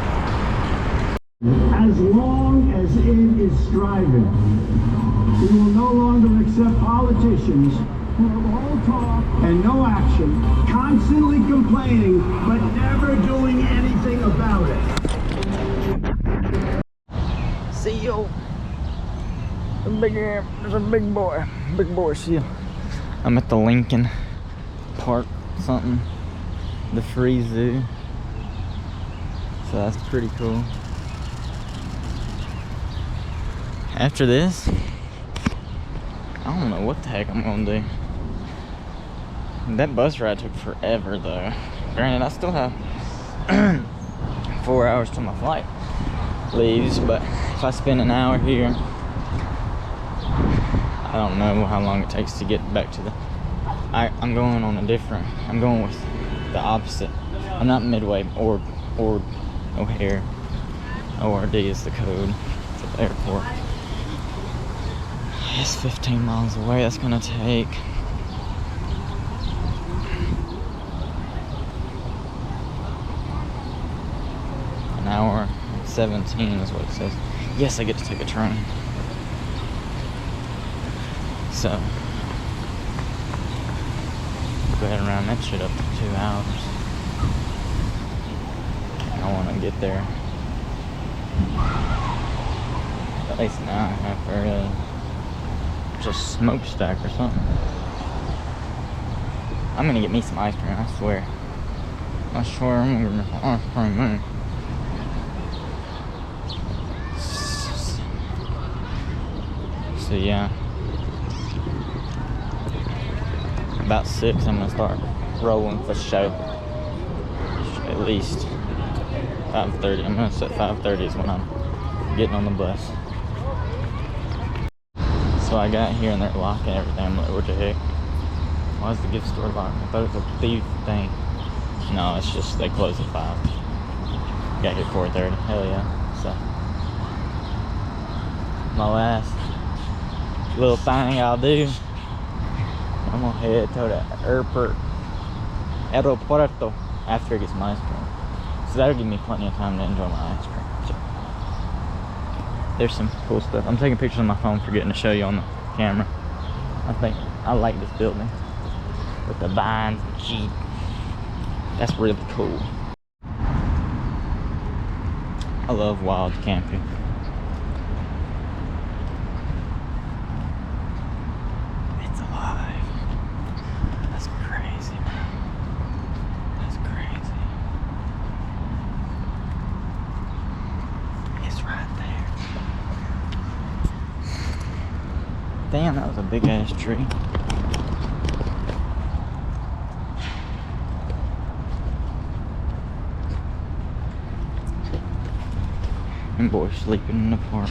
As long as it is striving, we will no longer accept politicians who are all talk and no action, constantly complaining, but never doing anything about it. See you. There's a big boy seal. I'm at the Lincoln Park something, the free zoo. So that's pretty cool. After this, I don't know what the heck I'm gonna do. That bus ride took forever though. Granted, I still have 4 hours till my flight leaves, but if I spend an hour here, I don't know how long it takes to get back to the... I'm going on a different... I'm going with the opposite. I'm not Midway or O'Hare. ORD is the code for the airport. It's 15 miles away. That's gonna take... an hour 17 is what it says. Yes, I get to take a train. So, go ahead and round that shit up to 2 hours. I want to get there at least an hour and a half early. Just smokestack or something. I'm gonna get me some ice cream, I swear. I swear I'm gonna get me some ice cream, man. So yeah. About 6 I'm gonna start rolling for show. At least 5:30. I'm gonna set 5:30 is when I'm getting on the bus. So I got here and they're locking everything. I'm like, what the heck? Why is the gift store locked? I thought it was a thief thing. No, it's just they close at 5. Got here 4:30. Hell yeah. So my last little thing I'll do, I'm gonna head to the aeropuerto after it gets my ice cream. So that'll give me plenty of time to enjoy my ice cream. So there's some cool stuff. I'm taking pictures on my phone, forgetting to show you on the camera. I think I like this building with the vines and Jeep. That's really cool. I love wild camping. It's alive. That's crazy, man. That's crazy. It's right there. Damn, that was a big ass tree. And boys sleeping in the park.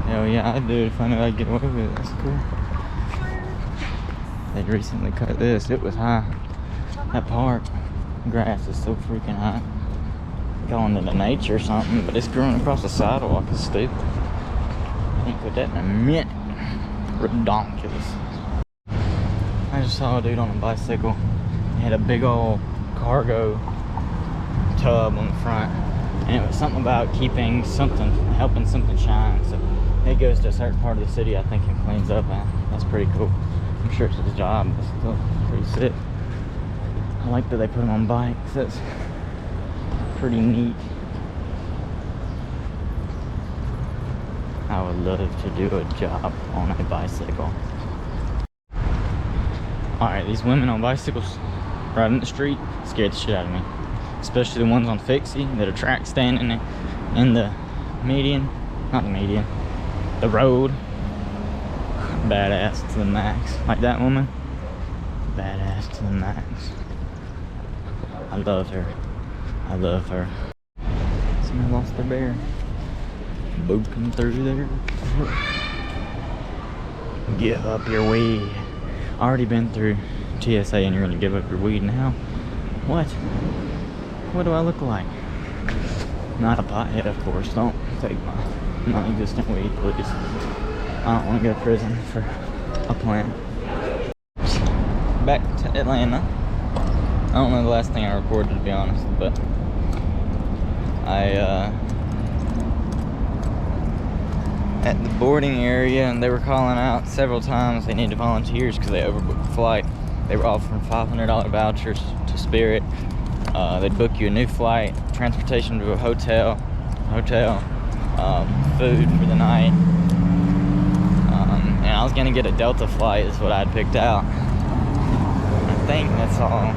Hell yeah, I'd do it if I knew I'd get away with it. That's cool. They recently cut this. It was high. That park grass is so freaking high. Going into nature or something, but it's growing across the sidewalk. It's stupid. Ain't put that in a minute. Redonkulous. I just saw a dude on a bicycle. He had a big old cargo tub on the front, and it was something about keeping something, helping something shine. So he goes to a certain part of the city, I think, and cleans up, and that's pretty cool. I'm sure it's his job, but still pretty sick. I like that they put them on bikes. That's pretty neat. I would love to do a job on a bicycle. Alright, these women on bicycles riding the street scared the shit out of me. Especially the ones on Fixie that are track standing in the median. Not the median. The road. Badass to the max. Like that woman. badass to the max. I love her. I love her. Someone lost their bear. Booking through there. Give up your weed. Already been through TSA and you're gonna give up your weed now? What? What do I look like? Not a pothead, of course. Don't take my non-existent weed, please. I don't want to go to prison for a plant. Back to Atlanta. I don't know the last thing I recorded, to be honest, but at the boarding area, and they were calling out several times they needed volunteers because they overbooked the flight. They were offering $500 vouchers to Spirit. They'd book you a new flight, transportation to a hotel, food for the night, and I was gonna get a Delta flight is what I'd picked out. I think that's all.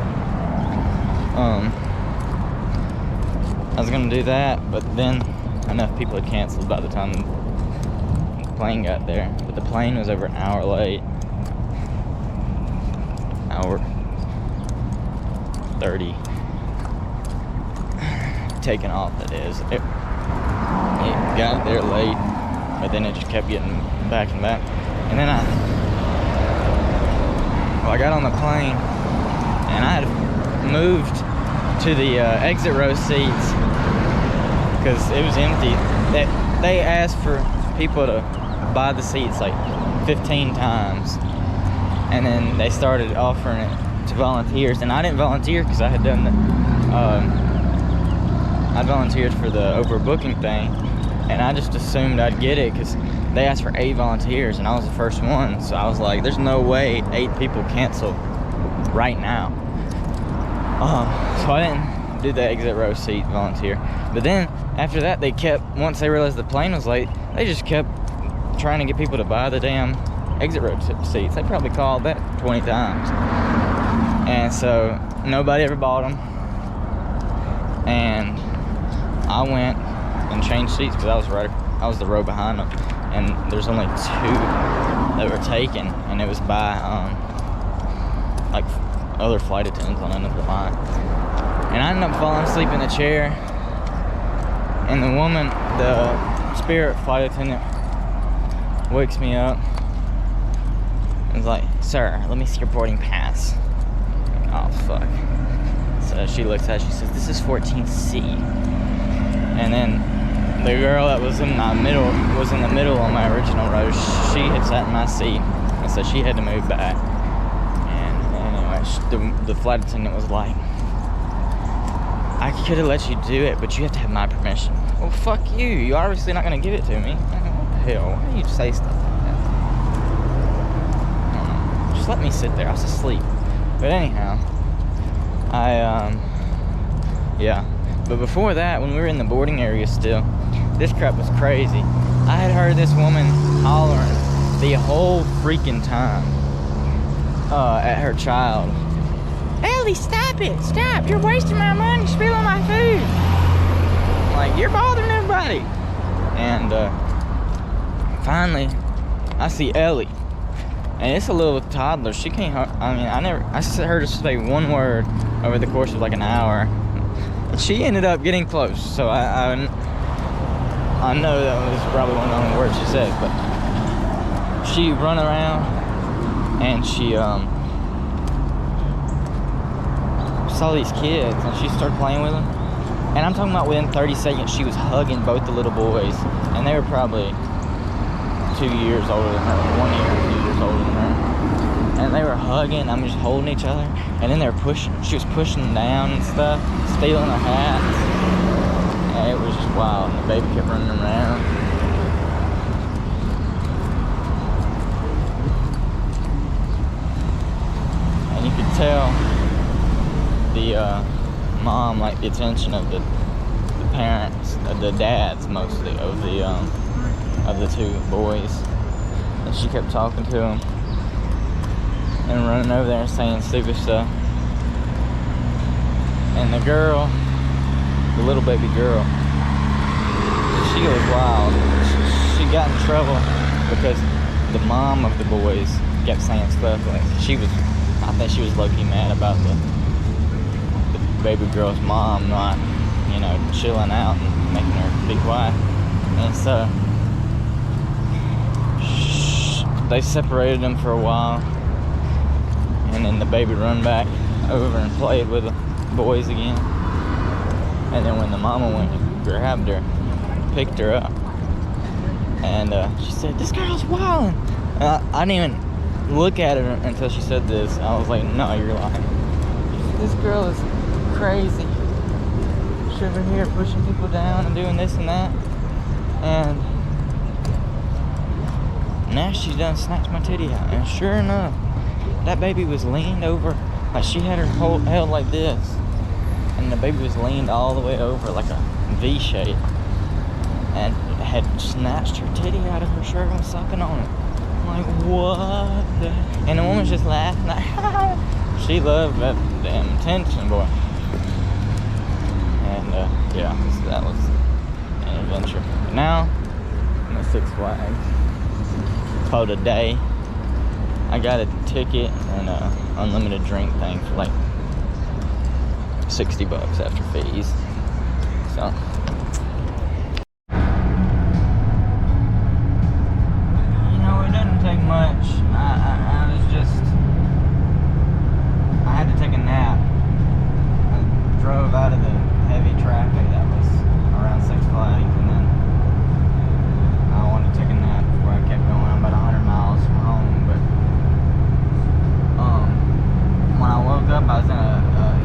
I was gonna do that, but then enough people had canceled by the time the plane got there. But the plane was over an hour late. Hour 30. Taking off, that is. It got there late, but then it just kept getting back and back. And then I got on the plane and I had moved to the exit row seats because it was empty. They asked for people to buy the seats like 15 times, and then they started offering it to volunteers, and I didn't volunteer because I had done the I volunteered for the overbooking thing, and I just assumed I'd get it because they asked for 8 volunteers and I was the first one. So I was like, there's no way 8 people cancel right now. So I didn't do the exit row seat volunteer. But then after that, they kept, once they realized the plane was late, they just kept trying to get people to buy the damn exit row seats. They probably called that 20 times. And so nobody ever bought them. And I went and changed seats because I was the row behind them, and there's only 2 that were taken, and it was by like other flight attendants on another line. And I ended up falling asleep in the chair, and the woman, the Spirit flight attendant, wakes me up and is like, "Sir, let me see your boarding pass." Oh fuck. So she looks at it, she says, "This is 14C. And then the girl that was in the middle on my original row, she had sat in my seat, and so she had to move back. And anyway, the flight attendant was like, "I could have let you do it, but you have to have my permission." Well, fuck you. You're obviously not gonna give it to me. What the hell? Why do you say stuff like that? I don't know. Just let me sit there. I was asleep. But anyhow, yeah. But before that, when we were in the boarding area still, this crap was crazy. I had heard this woman hollering the whole freaking time at her child. "Ellie, stop it! Stop! You're wasting my money, spilling my food!" Like, you're bothering everybody. And finally, I see Ellie. And it's a little toddler. She can't, I heard her say one word over the course of like an hour. And she ended up getting close. So I know that was probably one of the only words she said. But she run around and she saw these kids and she started playing with them. And I'm talking about within 30 seconds, she was hugging both the little boys. And they were probably 2 years older than her, 1 year, 2 years older than her. And they were hugging, just holding each other. And then they were pushing, she was pushing them down and stuff, stealing their hats. And it was just wild, and the baby kept running around. And you could tell the mom liked the attention of the parents, the dads mostly, of the 2 boys. And she kept talking to him and running over there and saying stupid stuff. And the girl, the little baby girl, she was wild. She got in trouble because the mom of the boys kept saying stuff like she was I think she was low-key mad about the baby girl's mom not, you know, chilling out and making her be quiet. And so they separated them for a while, and then the baby run back over and played with the boys again. And then when the mama went and grabbed her, picked her up, and she said, "This girl's wildin'." I didn't even look at her until she said this. I was like, "No, you're lying. This girl is crazy. She's over here pushing people down and doing this and that." And now she done snatched my titty out. And sure enough, that baby was leaned over. Like, she had her held like this. And the baby was leaned all the way over like a V shape. And had snatched her titty out of her shirt and was sucking on it. I'm like, what the? And the woman's just laughing. Like, she loved that damn attention, boy. And yeah, so that was an adventure. But now I'm at Six Flags. For the day, I got a ticket and unlimited drink thing for like $60 after fees. So you know, it doesn't take much. I was just, I had to take a nap. I drove out of the heavy traffic that was around Six Flags, and then I wanted to take a nap before I kept going. I'm about 100 miles from home, but when I woke up, I was in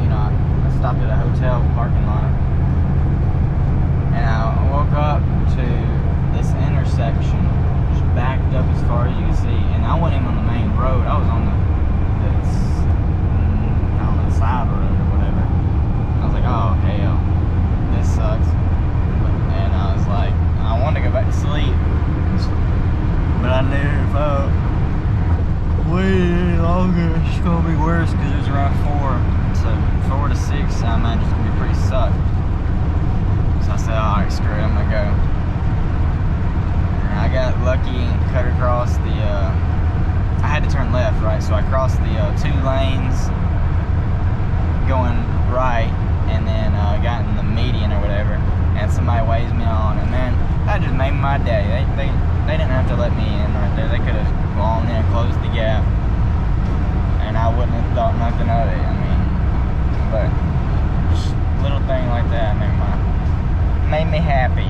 I stopped at a hotel parking lot, and I woke up to this intersection, just backed up as far as you can see, and I wasn't even on the main road. I was on the side road or whatever. I was like, oh hell, this sucks. And I was like, I wanted to go back to sleep, but I knew if I waited any longer, it's gonna be worse, because it was around 4. So 4 to 6, I imagine it's gonna be pretty sucked. So I said, alright, screw it, I'm gonna go. And I got lucky and cut across the, I had to turn left, right? So I crossed the 2 lanes going right, and then got in the median or whatever, and somebody waves me on, and man, that just made my day. They didn't have to let me in right there. They could have gone in and closed the gap, and I wouldn't have thought nothing of it. I mean, but just little thing like that made me happy.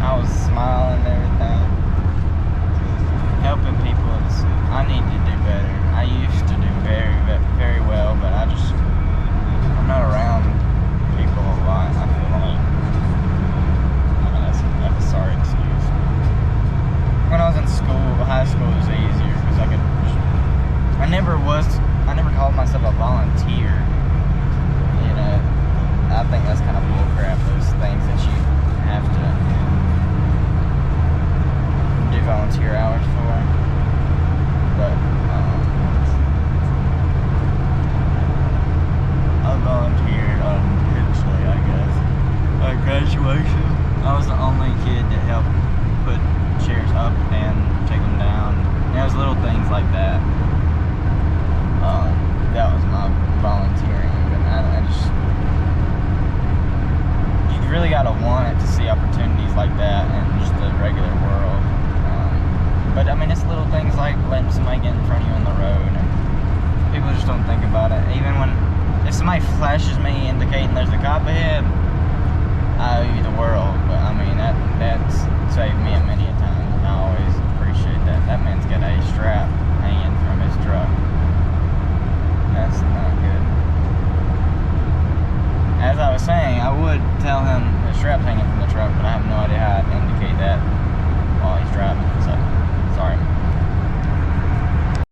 I was smiling and everything. Helping people is, I need to do better. I used to do very well, but I'm not around people a lot. I feel like, I mean, that's a sorry excuse. When I was in school, high school was easier, because I never called myself a volunteer. You know, I think that's kind of bullcrap, those things that you have to do volunteer hours for. But I volunteered unintentionally, I guess. At graduation, I was the only kid to help put chairs up and take them down. And it was little things like that. That was my volunteering. But you really gotta want it to see opportunities like that in just the regular world. But I mean, it's little things like letting somebody get in front of you on the road, and people just don't think about it. Even if somebody flashes me indicating there's a cop ahead, I owe you the world. But I mean, that's saved me many a time, and I always appreciate that. That man's got a strap hanging from his truck. That's not good. As I was saying, I would tell him the strap's hanging from the truck, but I have no idea how to indicate that while he's driving. So, sorry.